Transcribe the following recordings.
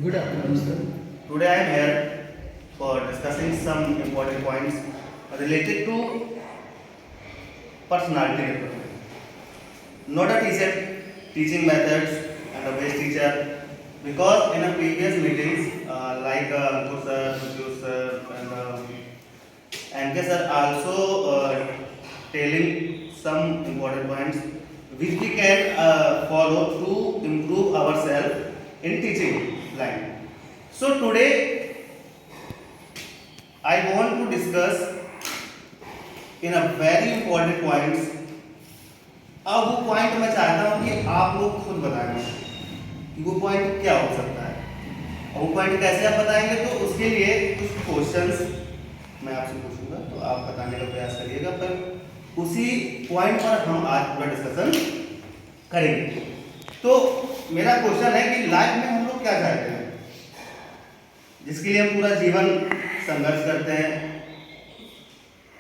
Good afternoon, sir. Today I am here for discussing some important points related to personality development. Not a teacher, teaching methods and the best teacher. Because in a previous meetings, like Ankur sir, Suju sir, and NK sir also telling some important points which we can follow to improve ourselves in teaching line. So today I want to discuss in a very important points. अब वो point मैं चाहता हूँ कि आप लोग खुद बताएं कि वो पॉइंट क्या हो सकता है और वो पॉइंट कैसे आप बताएंगे। तो उसके लिए कुछ क्वेश्चंस मैं आपसे पूछूंगा तो आप बताने का प्रयास करिएगा, पर उसी पॉइंट पर हम आज पूरा डिस्कशन करेंगे। तो मेरा क्वेश्चन है कि लाइफ में हम लोग क्या चाहते हैं, जिसके लिए हम पूरा जीवन संघर्ष करते हैं।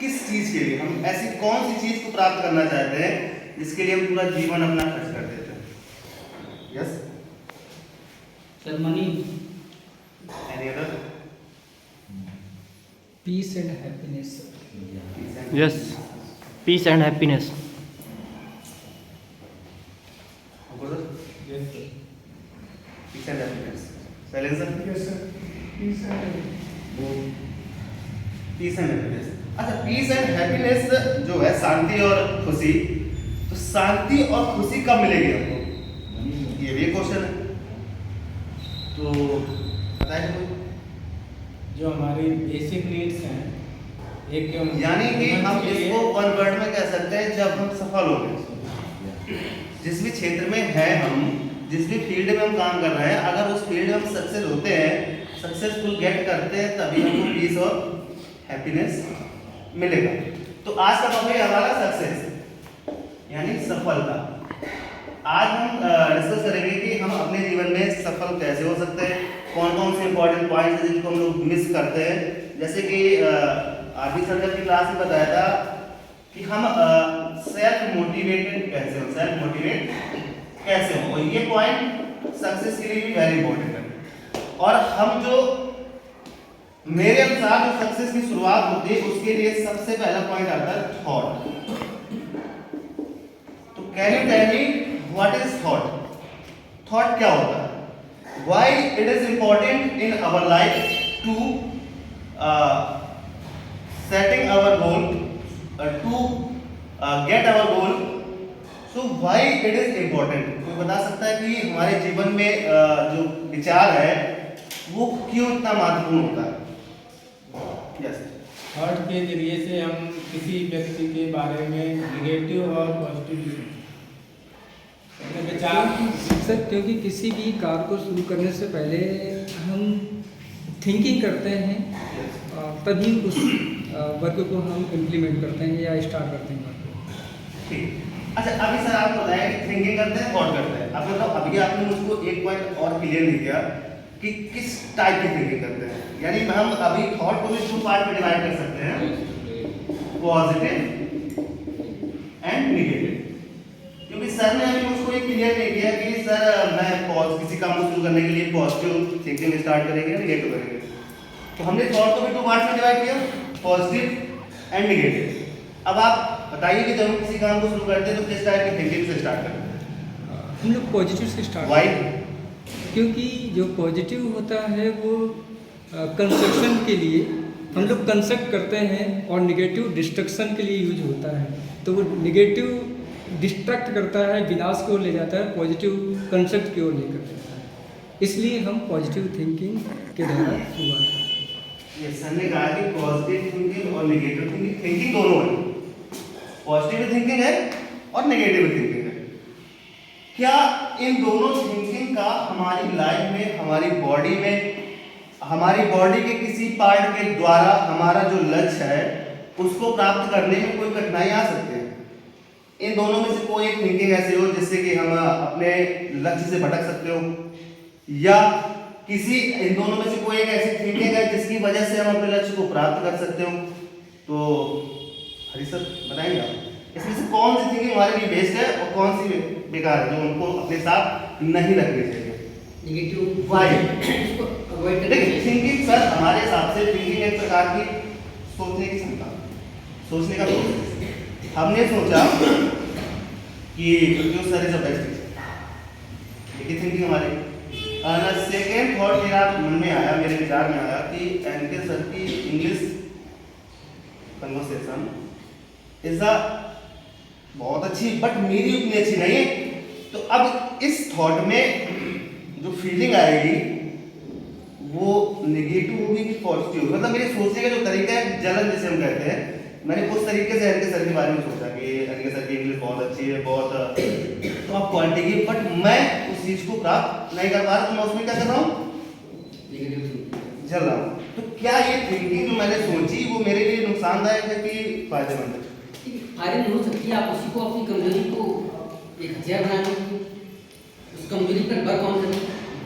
किस चीज के लिए हम ऐसी कौन सी चीज को प्राप्त करना चाहते हैं जिसके लिए हम पूरा जीवन अपना खर्च कर देते हैं। Yes Sir, money, any other? peace and happiness. Yes, peace and happiness. Yes, sir. Peace and happiness. Silencer? Yes, sir. Peace and peace and happiness. अच्छा, पीस एंड हैप्पीनेस जो है शांति और खुशी, तो शांति और खुशी कब मिलेगी हमको, ये भी क्वेश्चन है। तो बताइए कोई। जो हमारी बेसिक नीड्स हैं, एक जो यानी कि हम के लिए- इसको वन वर्ड में कह सकते हैं, जब हम सफल हो गए जिस भी क्षेत्र में है, हम जिस भी फील्ड में हम काम कर रहे हैं, अगर उस फील्ड में हम सक्सेस होते हैं, सक्सेसफुल गेट करते हैं, तभी हमको पीस और हैप्पीनेस मिलेगा। तो आज का टॉपिक है हमारा सक्सेस यानी सफलता। आज हम डिस्कस करेंगे कि हम अपने जीवन में सफल कैसे हो सकते हैं, कौन कौन से इंपॉर्टेंट पॉइंट्स हैं जिनको हम लोग मिस करते हैं। जैसे कि आरबी सर ने क्लास में बताया था कि हम सेल्फ मोटिवेटेड कैसे हो, सेल्फ मोटिवेट कैसे हो, और ये पॉइंट सक्सेस के लिए भी वेरी इंपॉर्टेंट है। और हम जो मेरे अनुसार जो सक्सेस की शुरुआत होती है, उसके लिए सबसे पहला पॉइंट आता है थॉट। तो can you tell me what is thought? Thought क्या होता है? Why it is important in our life to setting our goal, to get our goal. So why it is important? कोई बता सकता है कि हमारे जीवन में जो विचार है वो क्यों इतना महत्वपूर्ण होता है? यस। थॉट के जरिए से हम किसी व्यक्ति के बारे में निगेटिव और पॉजिटिव अपने विचार सर, क्योंकि किसी भी कार्य को शुरू करने से पहले हम थिंकिंग करते हैं, तभी उस वर्क को हम इम्प्लीमेंट करते हैं या स्टार्ट करते हैं वर्क को। ठीक। अच्छा, अभी सर आपको बताया कि थिंकिंग करते हैं, थॉट करते हैं। अब बताओ, अभी आपने मुझको एक पॉइंट और क्लियर नहीं किया कि किस टाइप की थिंकिंग करते हैं। यानी हम अभी थॉट को भी दो पार्ट में डिवाइड कर सकते हैं, पॉजिटिव एंड नेगेटिव। क्योंकि सर ने अभी मुझको ये क्लियर नहीं किया कि सर मैं किसी काम को शुरू करने के लिए पॉजिटिव थिंकिंग स्टार्ट करेंगे या नेगेटिव करेंगे। तो हमने थॉट को भी दो पार्ट में डिवाइड किया, पॉजिटिव एंड नेगेटिव। अब आप बताइए कि जब हम किसी काम को शुरू करते हैं तो किस टाइप की थिंकिंग से स्टार्ट करते हैं? हम लोग पॉजिटिव से स्टार्ट वाई? क्योंकि जो पॉजिटिव होता है वो कंस्ट्रक्शन के लिए हम लोग कंस्ट्रक्ट करते हैं, और नेगेटिव डिस्ट्रक्शन के लिए यूज होता है। तो वो नेगेटिव डिस्ट्रक्ट करता है, विनाश की ओर ले जाता है, पॉजिटिव कंसेप्ट की ओर लेकर जाता है। इसलिए हम पॉजिटिव थिंकिंग के द्वारा शुरुआत करते हैं। ये सर ने कहा कि पॉजिटिव थिंकिंग और नेगेटिव थिंकिंग, थिंकिंग दोनों है, पॉजिटिव थिंकिंग है और नेगेटिव थिंकिंग है। क्या इन दोनों थिंकिंग का हमारी लाइफ में, हमारी बॉडी में, हमारी बॉडी के किसी पार्ट के द्वारा हमारा जो लक्ष्य है उसको प्राप्त करने में कोई कठिनाई आ सकती है? इन दोनों में से कोई एक थिंकिंग ऐसी हो जिससे कि हम अपने लक्ष्य से भटक सकते हो, या इन दोनों में से कोई एक ऐसी थिंकिंग है जिसकी वजह से हम अपने लक्ष्य को प्राप्त कर सकते हो? तो हरी सर बताएंगे आप इसमें से कौन सी थिंकिंग हमारे लिए बेस्ट है और कौन सी बेकार है, जो उनको अपने साथ नहीं रखनी चाहिए? Negative Why? इसको अवॉइड करना देखिए चाहिए। थिंकिंग सर हमारे हिसाब से थिंकिंग एक प्रकार की सोचने की क्षमता, सोचने का प्रोसेस। हमने सोचा कि जो sir is a best teacher, ये थिंकिंग हमारी। सेकेंड थॉट मेरा मन में आया, मेरे विचार में आया कि एनके सर की इंग्लिश कन्वर्सेशन इज अ बहुत अच्छी, बट मेरी उतनी अच्छी नहीं है। तो अब इस थॉट में जो फीलिंग आएगी वो नेगेटिव होगी कि पॉजिटिव, मतलब मेरे सोचने का जो तरीका है, जलन जिसे हम कहते हैं, मैंने उस तरीके से एनके सर के बारे में सोचा कि एनके सर की इंग्लिश बहुत अच्छी है, बहुत टॉप क्वालिटी की, बट मैं उस चीज को प्राप्त नहीं कर पा रहा। तो मैं उसमें क्या कर रहा हूँ, नेगेटिव थिंकिंग। जल रहा हूँ। तो क्या ये थिंकिंग जो मैंने सोची वो मेरे लिए नुकसानदायक है कि फायदेमंद है? फायदे हो सकती है, आप उसी को अपनी कमजोरी को एक हथियार बना लीजिए, उस कमजोरी पर वर्क ऑन करें।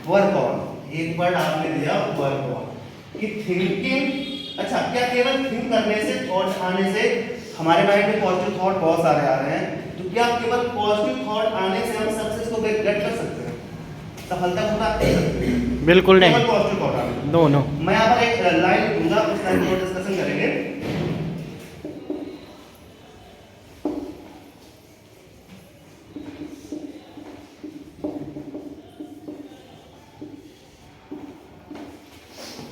वर्क ऑन, एक वर्ड आपने दिया, वर्क ऑन, कि थिंकिंग। अच्छा, क्या केवल थिंक करने से, थॉट आने से, हमारे माइंड में पॉजिटिव थॉट बहुत सारे आ रहे हैं, तो क्या केवल पॉजिटिव थॉट आने से हम सक्सेस को गेट कर सकते हैं, सफलता को प्राप्त कर सकते हैं? बिल्कुल केवल नहीं। पॉजिटिव थॉट आने। No no. मैं यहाँ पर एक लाइन लिखूंगा, उस लाइन पर डिस्कशन करेंगे।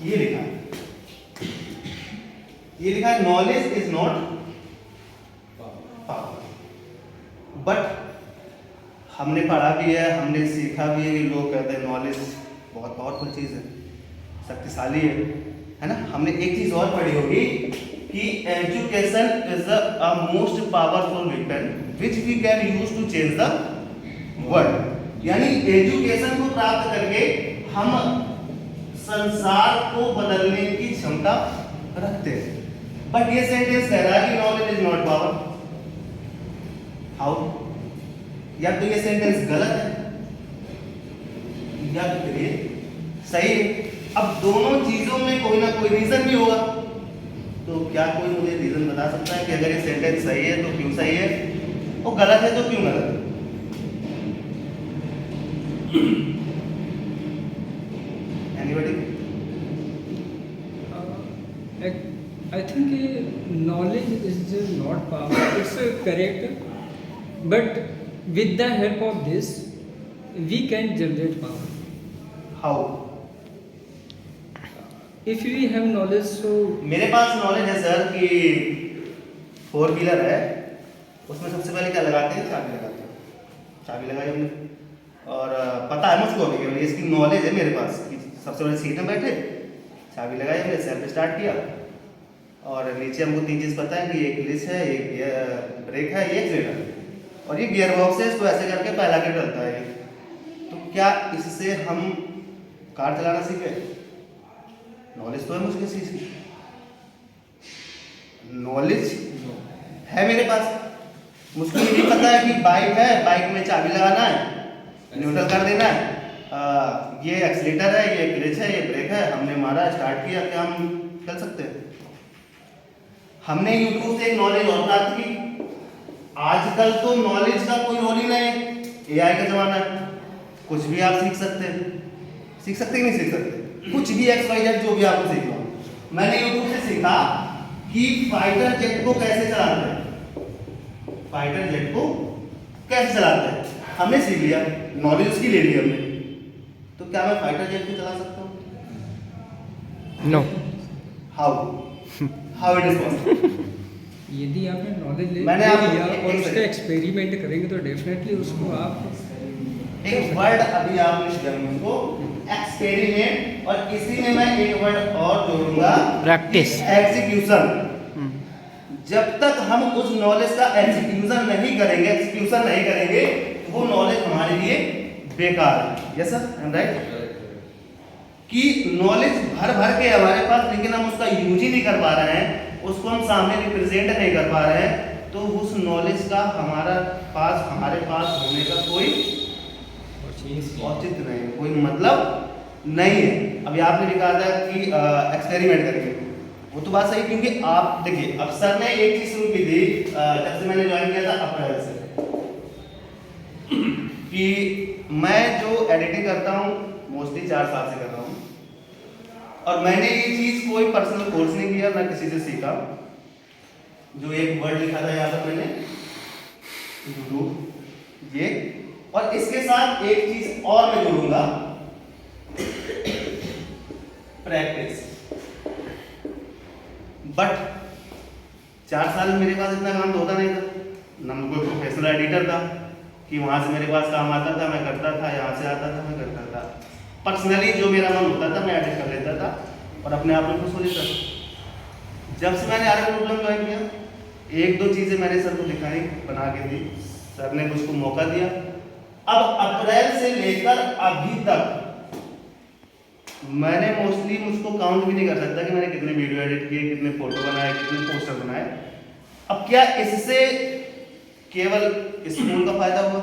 ये लिखा है, ये लिखा है, knowledge is not power. But हमने पढ़ा भी है, हमने सीखा भी है कि लोग कहते हैं नॉलेज बहुत पावरफुल चीज है, शक्तिशाली है ना। हमने एक चीज और पढ़ी होगी कि education is the most powerful weapon which we can use to change the world. यानी एजुकेशन को प्राप्त करके हम संसार को बदलने की क्षमता रखते हैं। बट ये सेंटेंस कह रहा है कि knowledge is not power. How? या तो ये सेंटेंस गलत है या तो फिर ये सही है। अब दोनों चीजों में कोई ना कोई रीजन भी होगा, तो क्या कोई मुझे रीजन बता सकता है कि अगर ये सेंटेंस सही है तो क्यों सही है, और गलत है तो क्यों गलत है? Anybody? I think knowledge is not power. It's correct, but with the help of this, we can generate power. How? If we have knowledge, so मेरे पास नॉलेज है सर कि 4 व्हीलर है, उसमें सबसे पहले क्या लगाते हैं, चाबी लगाते हैं। चाबी लगाई हमने, और पता है मुझको अभी कि इसकी नॉलेज है मेरे पास कि सबसे बड़ी सीट में बैठे, चाबी लगाई हमने, सेल्फ स्टार्ट किया, और नीचे हमको 3 चीज़ पता है कि एक क्लच है, एक ब्रेक है, ये एक्सीलेटर है, और ये गियर बॉक्स है, इसको ऐसे करके पहला के चलता है। तो क्या इससे हम कार चलाना सीखे? नॉलेज तो है मुझे किसी चीज़ की, नॉलेज है मेरे पास। मुझको ये भी पता है कि बाइक है, बाइक में चाबी लगाना है, न्यूट्रल कर देना है, ये एक्सीलेटर है, ये क्लच है, ये ब्रेक है, हमने मारा, स्टार्ट किया, क्या हम चल सकते हैं? हमने यूट्यूब से एक नॉलेज और प्राप्त की। आजकल तो नॉलेज का कोई रोल ही नहीं है, एआई का जमाना है, कुछ भी आप सीख सकते हैं। सीख सकते कि नहीं सीख सकते? कुछ भी XYZ जो भी आपको सीखना हो। मैंने यूट्यूब से सीखा कि फाइटर जेट को कैसे चलाते हैं, फाइटर जेट को कैसे चलाते हैं, हमने सीख लिया, नॉलेज उसकी ले ली हमने। तो क्या मैं फाइटर जेट को चला सकता हूँ? No. How it is possible? यदि आपने नॉलेज ले मैंने आपको लिया एक और उसका सेकंड। एक्सपेरिमेंट करेंगे तो डेफिनेटली उसको आप एक वर्ड अभी आपने दिया मुझको, एक्सपेरिमेंट, और इसी में मैं एक वर्ड और जोड़ूंगा, प्रैक्टिस। एग्जीक्यूशन। जब तक हम उस नॉलेज का एग्जीक्यूशन नहीं करेंगे, वो नॉलेज हमारे लिए बेकार है। Yes sir, I am right? कि नॉलेज भर के हमारे पास, लेकिन हम उसका यूज ही नहीं कर पा रहे हैं, उसको हम सामने रिप्रेजेंट नहीं कर पा रहे हैं, तो उस नॉलेज का हमारे पास होने का कोई औचित्य नहीं है, कोई मतलब नहीं है। अभी आपने भी कहा था कि एक्सपेरिमेंट करेंगे, वो तो बात सही, क्योंकि आप देखिए, अब सर ने एक चीज शुरू की थी जब से मैंने ज्वाइन किया था अप्रैल से, कि मैं जो एडिटिंग करता हूँ मोस्टली 4 साल से कर रहा हूँ। और मैंने ये चीज़ कोई पर्सनल कोर्स नहीं किया, ना किसी से सीखा। जो एक वर्ड लिखा था यहाँ पर मैंने, गुरु, ये, और इसके साथ एक चीज और मैं जोड़ूंगा, प्रैक्टिस। बट 4 साल में मेरे पास इतना काम तो होता नहीं था, ना मैं कोई प्रोफेशनल एडिटर था कि वहां से मेरे पास काम आता था मैं करता था, यहाँ से आता था मैं करता था। पर्सनली जो मेरा मन होता था मैं एडिट कर लेता था और अपने आप में खुश हो लेता था। जब से मैंने आर्ट प्रॉब्लम ज्वाइन किया, 1-2 चीजें मैंने सर को दिखाई, बना के दी, सर ने मुझको मौका दिया। अब अप्रैल से लेकर अभी तक मैंने मोस्टली, मुझको काउंट भी नहीं कर सकता कि मैंने कितने वीडियो एडिट किए, कितने फोटो बनाए, कितने पोस्टर बनाए। अब क्या इससे केवल स्कूल का फायदा हुआ,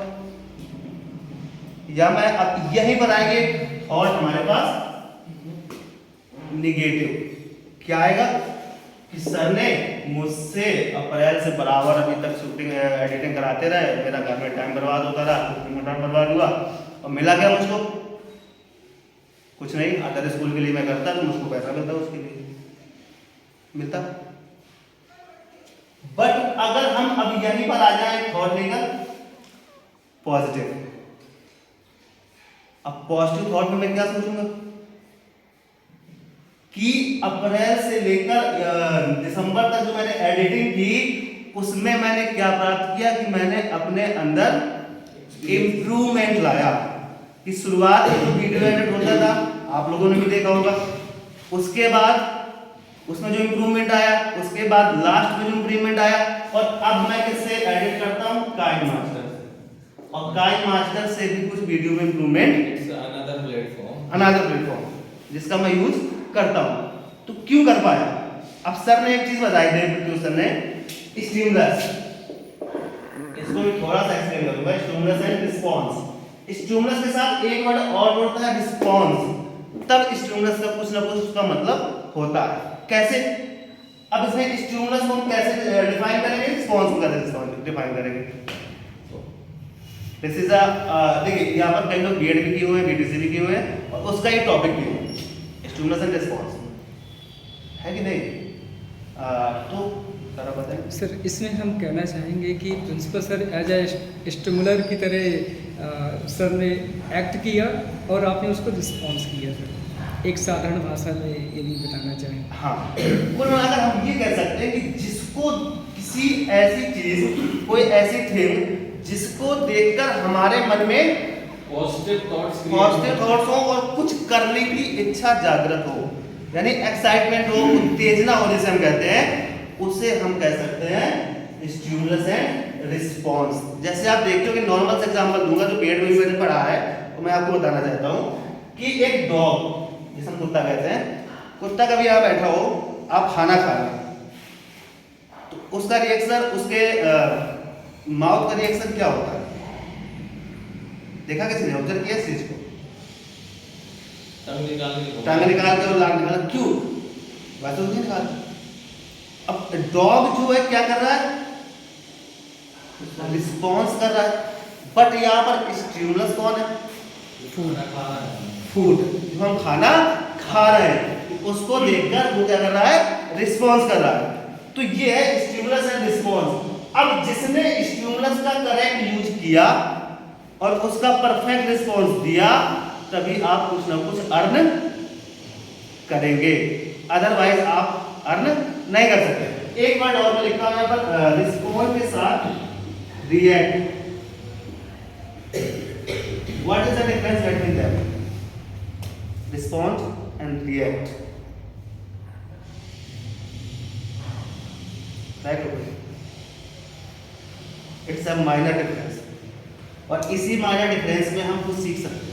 या मैं अब यही बनाएंगे थॉट हमारे पास निगेटिव क्या आएगा कि सर ने मुझसे अप्रैल से बराबर अभी तक शूटिंग एडिटिंग कराते रहे, मेरा घर में टाइम बर्बाद होता रहा, टाइम बर्बाद हुआ, और मिला क्या मुझको? कुछ नहीं। अदर स्कूल के लिए मैं करता तो मुझको पैसा मिलता, उसके लिए मिलता। बट अगर हम अब यहीं पर आ जाए थॉट लेकर पॉजिटिव, अब पॉजिटिव थॉट में मैं क्या सोचूंगा कि अप्रैल से लेकर दिसंबर तक जो मैंने एडिटिंग की, उसमें मैंने क्या प्राप्त किया कि मैंने अपने अंदर इम्प्रूवमेंट लाया। कि शुरुआत में जो वीडियो एडिट होता था आप लोगों ने भी देखा होगा, उसके बाद उसमें जो इम्प्रूवमेंट आया, उसके बाद लास्ट में जो इम्प्रूवमेंट आया, और अब मैं किससे एडिट करता हूँ? काइन मास्टर से। और काइन मास्टर से भी कुछ वीडियो में इम्प्रूवमेंट, अनदर प्लेटफॉर्म जिसका मैं यूज करता हूँ। तो क्यों कर पाया? अब सर ने एक चीज बताई थी, सर ने स्टिमुलस, इसको भी थोड़ा सा एक्सप्लेन करूंगा। Stimulus and response. स्टिमुलस के साथ एक वर्ड और जोड़ता है, रिस्पॉन्स, तब स्टिमुलस का कुछ ना कुछ उसका मतलब होता है। कैसे? अब इसमें स्टिमुलस को हम कैसे डिफाइन करेंगे, रिस्पॉन्स को कैसे डिफाइन करेंगे? दिस इज देखिए यहाँ पर कई लोग बीएड भी किए हुए हैं, बीटीसी भी किए हुए हैं, और उसका ये टॉपिक भी है, स्टिमुलस एंड रिस्पॉन्स, है कि नहीं? तो जरा बताएं सर। इसमें हम कहना चाहेंगे कि principal sir as a stimulator की तरह सर ने एक्ट किया और आपने उसको रिस्पॉन्स किया सर, एक साधारण भाषा में ये भी बताना चाहें। हाँ, कुल मिलाकर हम ये कह सकते हैं कि जिसको किसी ऐसी चीज, कोई ऐसी थिंग जिसको देखकर हमारे मन में पॉजिटिव थॉट्स हो और कुछ करने की इच्छा जागृत हो, यानी एक्साइटमेंट हो, उत्तेजना हो, जिसे हम कहते हैं, उसे हम कह सकते हैं स्टिमुलस एंड रिस्पॉन्स। जैसे आप देखते हो कि नॉर्मल से एग्जांपल दूंगा जो बीएड में मैंने पढ़ा है, तो मैं आपको बताना चाहता हूं कि एक डॉग, जिसे हम कुत्ता कहते हैं, कुत्ता कभी यहाँ बैठा हो, आप खाना खा रहे हैं, तो उसका रिएक्शन, उसके माउथ का रिएक्शन क्या होता है? देखा किसी ने? ऑब्जर्व किया इस चीज को? टांग निकाल के और लार निकाल, क्यों? वैसे तो नहीं निकाल। अब डॉग जो है क्या कर रहा है? रिस्पॉन्स कर रहा है। बट यहाँ पर स्टिमुलस कौन है? फूड। जो हम खाना खा रहे हैं, उसको देखकर वो क्या कर रहा है? रिस्पॉन्स कर रहा है। तो ये है स्टिमुलस एंड रिस्पॉन्स। अब जिसने स्टिमुलस का करेक्ट यूज किया और उसका परफेक्ट रिस्पॉन्स दिया, तभी आप कुछ ना कुछ अर्न करेंगे, अदरवाइज आप अर्न नहीं कर सकते। एक वर्ड और मैं लिखता हूं यहाँ पर, रिस्पॉन्स के साथ react. What is the difference between them? Response and react, right? It's a minor difference, और इसी माइनर डिफरेंस में हम कुछ सीख सकते हैं।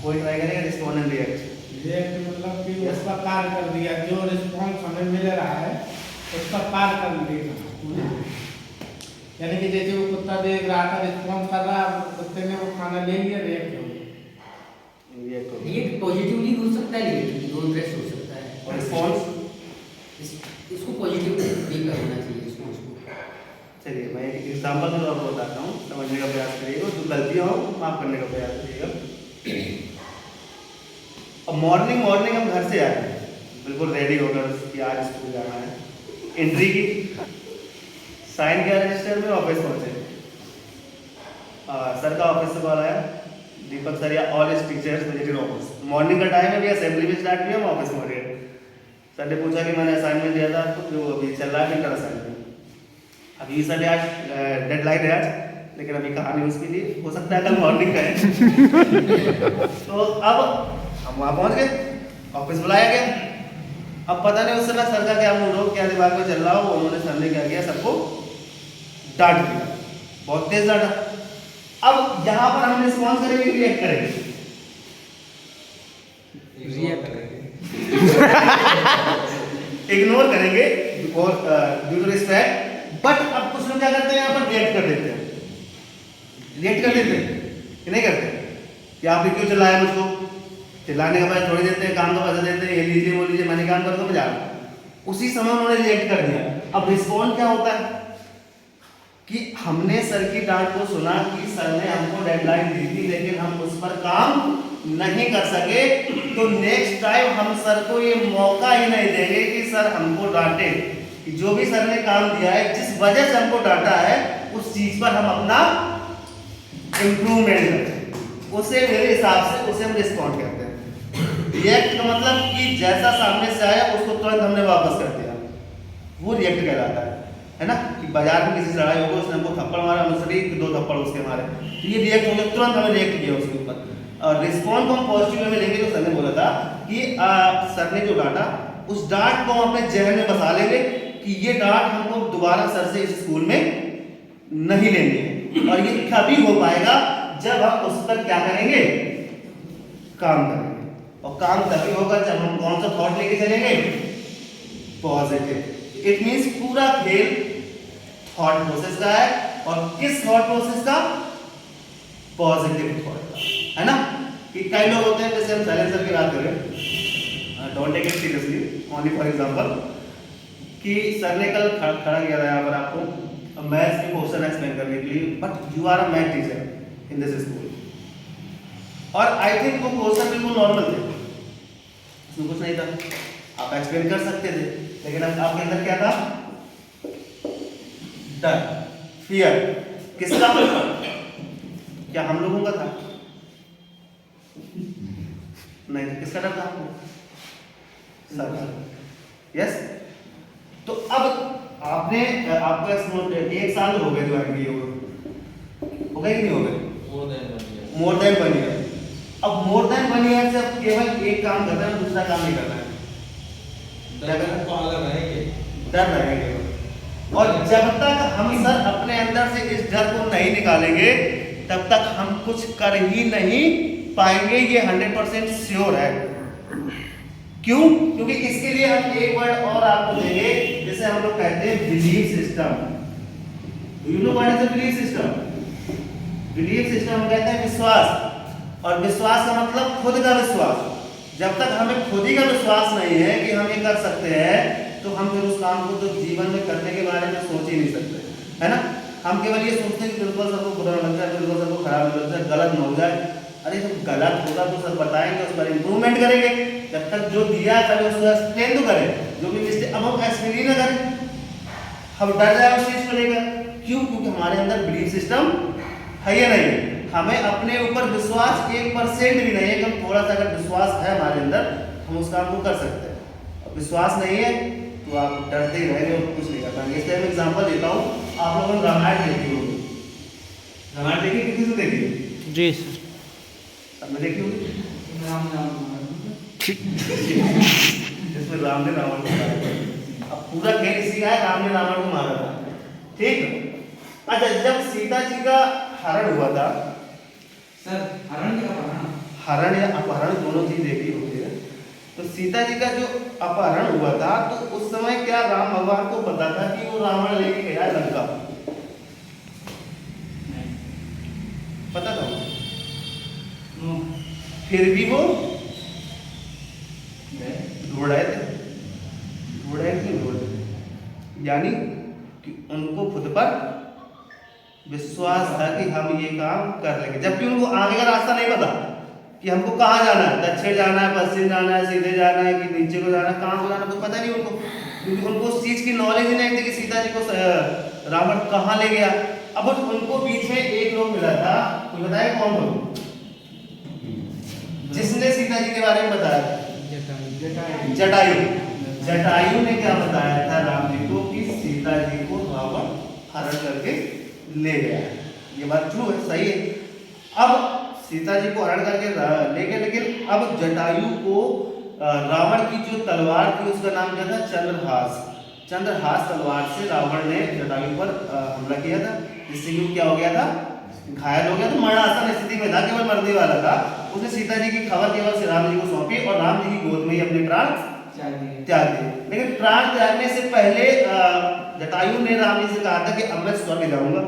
कोई ट्राई करेगा रिस्पॉन्ड एंड रिएक्ट? रिएक्ट मतलब कि उसका कार्य कर दिया, जो रिस्पॉन्स हमें मिल रहा है उसका कार्य कर दिया। यानी कि जैसे वो कुत्ता देख रहा था, रिस्पॉन्स कर रहा है, कुत्ते ने वो खाना ले लिया, रिएक्ट हो गया। रिएक्ट पॉजिटिवली हो सकता है, नेगेटिवली दोनों तरह से हो सकता है। और रिस्पॉन्स इसको पॉजिटिव वे करना चाहिए रिस्पॉन्स को। चलिए मैं एक एग्जांपल से आपको बताता हूँ, समझने का प्रयास करिएगा, जो गलतियाँ हो माफ करने का प्रयास करिएगा। अब मॉर्निंग मॉर्निंग हम घर से आए, बिल्कुल रेडी होकर कि आज स्कूल जाना है, एंट्री की, साइन किया रजिस्टर में, ऑफिस पहुंचे। सर का ऑफिस से कॉल आया, दीपक सर या all is teachers visited office. Morning का टाइम है, अभी असेंबली भी स्टार्ट किया, हम ऑफिस में हो रहे हैं। सर ने पूछा कि मैंने असाइनमेंट दिया था आपको, जो अभी चल रहा है इंटर असाइनमेंट। अभी सर ने आज डेडलाइन है आज, लेकिन अभी कहा नहीं उसके लिए, हो सकता है कल मॉर्निंग का है। तो अब हम वहाँ पहुँच गए, ऑफिस बुलाया गया। अब पता नहीं उस समय सर का क्या मूड हो, क्या दिमाग में चल रहा हो, उन्होंने सर ने क्या किया, सबको डांट दिया, बहुत तेज डांटा। अब यहाँ पर हम रिस्पॉन्स करेंगे, रिएक्ट करेंगे, इग्नोर करेंगे ड्यू टू रिस्पेक्ट। बट अब कुछ लोग क्या करते हैं, यहाँ पर रिएक्ट कर देते हैं, रिएक्ट कर देते हैं कि नहीं करते, कि आपने क्यों चिल्लाया मुझको, चिल्लाने के बाद थोड़ी देते हैं, काम का पैसा देते हैं, ये लीजिए वो लीजिए, मैंने काम कर दो, मैं जा रहा हूं। उसी समय उन्होंने रिएक्ट कर दिया। अब रिस्पॉन्ड क्या होता है कि हमने सर की डांट को सुना कि सर ने हमको डेडलाइन दी थी, लेकिन हम उस पर काम नहीं कर सके, तो नेक्स्ट टाइम हम सर को ये मौका ही नहीं देंगे कि सर हमको डांटे। कि जो भी सर ने काम दिया है, जिस वजह से हमको डांटा है, उस चीज पर हम अपना इम्प्रूवमेंट करें, उसे मेरे हिसाब से उसे हम रिस्पॉन्ड कहते हैं। रिएक्ट का मतलब कि जैसा सामने से आया उसको तुरंत हमने वापस कर दिया, वो रिएक्ट कहलाता है ना। कि बाजार में किसी से लड़ाई हो गई, उसने हमको थप्पड़ मारा, हम सभी 2 थप्पड़ उसके मारे, तो ये रिएक्ट हो गया, तुरंत हमने रिएक्ट किया उसके ऊपर। और रिस्पॉन्ड को हम पॉजिटिव वे में लेंगे, जो सर ने बोला था कि सर ने जो डांटा, उस डांट को हम अपने जहन में बसा लेंगे कि ये डांट हमको दोबारा सर से इस स्कूल में नहीं लेनी है। और ये कभी हो पाएगा जब हम उस पर क्या करेंगे, काम करेंगे। और काम तभी होगा जब हम कौन सा थॉट लेके चलेंगे, पॉजिटिव। इट मींस पूरा खेल थॉट प्रोसेस का है, और किस थॉट प्रोसेस का, पॉजिटिव थॉट का, है ना। कि कई लोग होते हैं, जैसे हम साइलेंसर की बात करें, don't take it seriously, only for example, कि सर ने कल खड़ा किया था यहाँ पर आपको मैथ्स के क्वेश्चन एक्सप्लेन करने के लिए, but you are a math teacher in this school, और आई थिंक वो क्वेश्चन बिल्कुल नॉर्मल थे, उसमें कुछ नहीं था, आप एक्सप्लेन कर सकते थे, लेकिन अब आपके अंदर क्या था, डर, फियर। किसका? क्या हम लोगों का था? नहीं, किसका डर था आपको? सर का। यस। तो अब आपने आपका 1 साल हो गए ज्वाइन किए हुए, हो गए कि नहीं हो गए? More than 1 year. अब मोर देन 1 ईयर से अब केवल एक काम करना है, दूसरा काम नहीं करना है, डर रहेंगे। और जब तक हम सर अपने अंदर से इस डर को नहीं निकालेंगे, तब तक हम कुछ कर ही नहीं पाएंगे, ये 100% श्योर है। क्यों? क्योंकि इसके लिए हम एक वर्ड और आपको देंगे, जिसे हम लोग कहते हैं belief system. You know what is the belief system? Belief system हम कहते हैं विश्वास, और विश्वास का मतलब खुद का विश्वास। जब तक हमें खुद ही का विश्वास नहीं है कि हम ये कर सकते हैं, तो हम फिर उस काम को तो जीवन में करने के बारे में सोच ही नहीं सकते, है ना। हम केवल ये सोचते हैं कि बिल्कुल सबको बुरा लग जाए, बिल्कुल सबको खराब लग जाए, गलत न हो जाए। अरे जब गलत होगा तो सर बताएंगे, उस पर इंप्रूवमेंट करेंगे। जब तक जो दिया है पहले उसको एक्सप्लेन तो करें, जो भी मिस्टेक, अब हम एक्सप्लेन ही ना करें, हम डर जाए उस चीज को लेकर। क्यों? क्योंकि हमारे अंदर बिलीफ सिस्टम है या नहीं। हमें अपने ऊपर विश्वास 1% भी नहीं है, कि हम थोड़ा सा अगर विश्वास है हमारे अंदर, हम उस काम को कर सकते हैं। अब विश्वास नहीं है तो आप डरते ही रहेंगे और कुछ नहीं कर पाएंगे। इसलिए मैं एग्जाम्पल देता हूँ, आप लोगों ने रामायण देखी होगी, रामायण देखी, किसी से देखी? जी सबने देखी होगी। जिसमें राम ने रावण को मारा। अब पूरा खेल इसी का है, राम ने रावण को मारा था, ठीक। अच्छा, जब सीता जी का हरण हुआ था, सर हरण या अपहरण? हरण या अपहरण दोनों चीज देखी होती है। तो सीता जी का जो अपहरण हुआ था, तो उस समय क्या राम भगवान को पता था कि वो रावण लेके गया है लंका? पता था? फिर भी वो ढूंढ रहे थे, यानी कि उनको खुद पर विश्वास था कि हम ये काम कर लेंगे, जबकि उनको आगे का रास्ता नहीं पता कि हमको कहाँ जाना है, दक्षिण जाना है, पश्चिम जाना है, सीधे जाना है कि नीचे को जाना है, कहाँ को जाना है, कुछ पता नहीं उनको, क्योंकि उनको उस चीज़ की नॉलेज ही नहीं थी कि सीता जी को रावण कहाँ ले गया। अब उनको बीच में एक लोग मिला था, कोई बताया कौन लोग, जिसने सीता जी के बारे में बताया था? जटायु। जटायु ने क्या बताया था राम जी को कि सीता जी को रावण हरण करके ले गया। ये बात ट्रू है, सही है। अब सीता जी को हरण करके ले गए, लेकिन अब जटायु को रावण की जो तलवार थी उसका नाम क्या था? चंद्रहास। चंद्रहास तलवार से रावण ने जटायु पर हमला किया था, जिससे कि वो क्या हो गया था? घायल हो गया। तो मरणासन स्थिति में था, केवल मरने वाला था। उसने सीता जी की खबर केवल श्री राम जी को सौंपी और राम जी की गोद में ही अपने प्राण त्याग दिए। लेकिन प्राण त्यागने से पहले जटायु ने राम जी से कहा था कि अब मैं स्वर्ग जाऊंगा,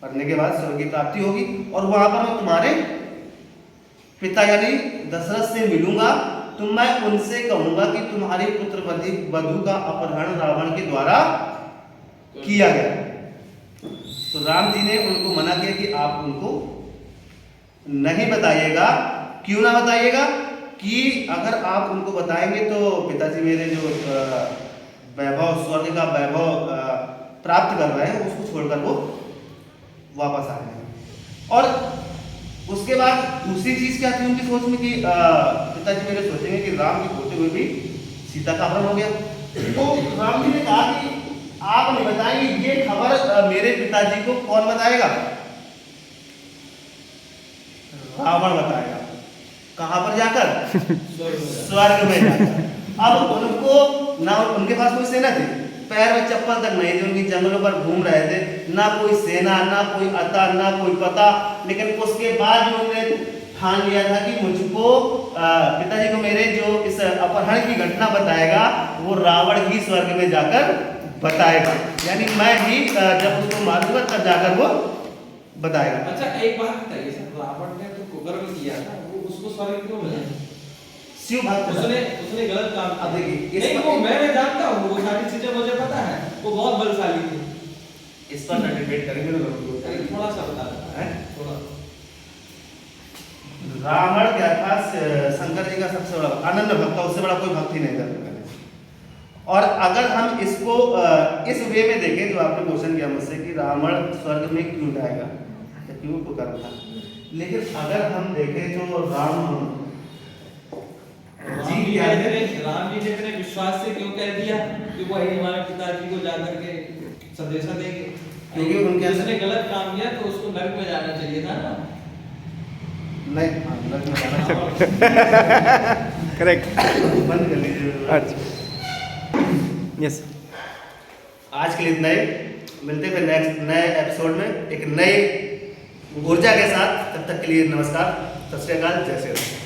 मरने के बाद स्वर्ग की प्राप्ति होगी और वहां पर मैं तुम्हारे पिता यानी दशरथ से मिलूंगा, तो मैं उनसे कहूंगा कि तुम्हारी पुत्र वधु का अपहरण रावण के द्वारा किया गया। तो राम जी ने उनको मना किया कि आप उनको नहीं बताइएगा। क्यों ना बताइएगा? कि अगर आप उनको बताएंगे तो पिताजी मेरे जो वैभव, स्वर्ग का वैभव प्राप्त कर रहे हैं, उसको छोड़कर वो वापस आ जाएंगे। और उसके बाद दूसरी चीज क्या थी उनकी सोच में कि पिताजी मेरे सोचेंगे कि राम के होते हुए भी सीता का अपहरण हो गया। तो राम जी ने कहा कि आप नहीं बताएंगे, ये खबर मेरे पिताजी को कौन बताएगा? रावण बताएगा। कहां पर जाकर? स्वर्ग में जाकर। अब उनको ना उनके पास कोई सेना थी, पैर में चप्पल तक नहीं थी, उनकी जंगलों पर घूम रहे थे, ना कोई सेना, ना कोई अता, ना कोई पता। लेकिन उसके बाद उन्होंने ठान लिया था कि मुझको पिताजी को मेरे जो इस अपहरण की घटना बताएगा वो रावण ही स्वर्ग में जाकर बताएगा, यानी मैं ही जब उसको मारूंगा तब जाकर वो बताएगा। अच्छा एक बात बताइए सर, रावण ने तो कुकर्म किया था, वो उसको स्वर्ग क्यों मिला? शिव भक्त उसने गलत काम किया। अब देखिए नहीं वो मैं जानता हूँ, वो सारी चीजें मुझे पता है, वो बहुत बलशाली थी। इस पर ना डिबेट करेंगे तो थोड़ा सा बता दो थोड़ा। रावण क्या था? शंकर जी का सबसे बड़ा अनन्य भक्त था, उससे बड़ा कोई भक्त ही नहीं था। और अगर हम इसको इस वे में देखें जो आपने क्वेश्चन किया मुझसे कि रावण स्वर्ग में क्यों जाएगा या क्यों कुकर्म था, लेकिन अगर हम देखें तो राम जी क्या है? राम जी ने अपने विश्वास से क्यों कह दिया कि वो हमारे पिताजी को जाकर के संदेशा देंगे? क्योंकि उनके उसने गलत काम किया तो उसको नरक में जाना चाहिए था ना। नहीं, नरक में जाना करेक्ट। बंद कर लीजिए। अच्छा यस, आज के लिए इतना ही। मिलते हैं फिर नेक्स्ट नए एपिसोड में एक नई ऊर्जा के साथ। तब तक के लिए नमस्कार, सत श्री अकाल, जय श्री राम।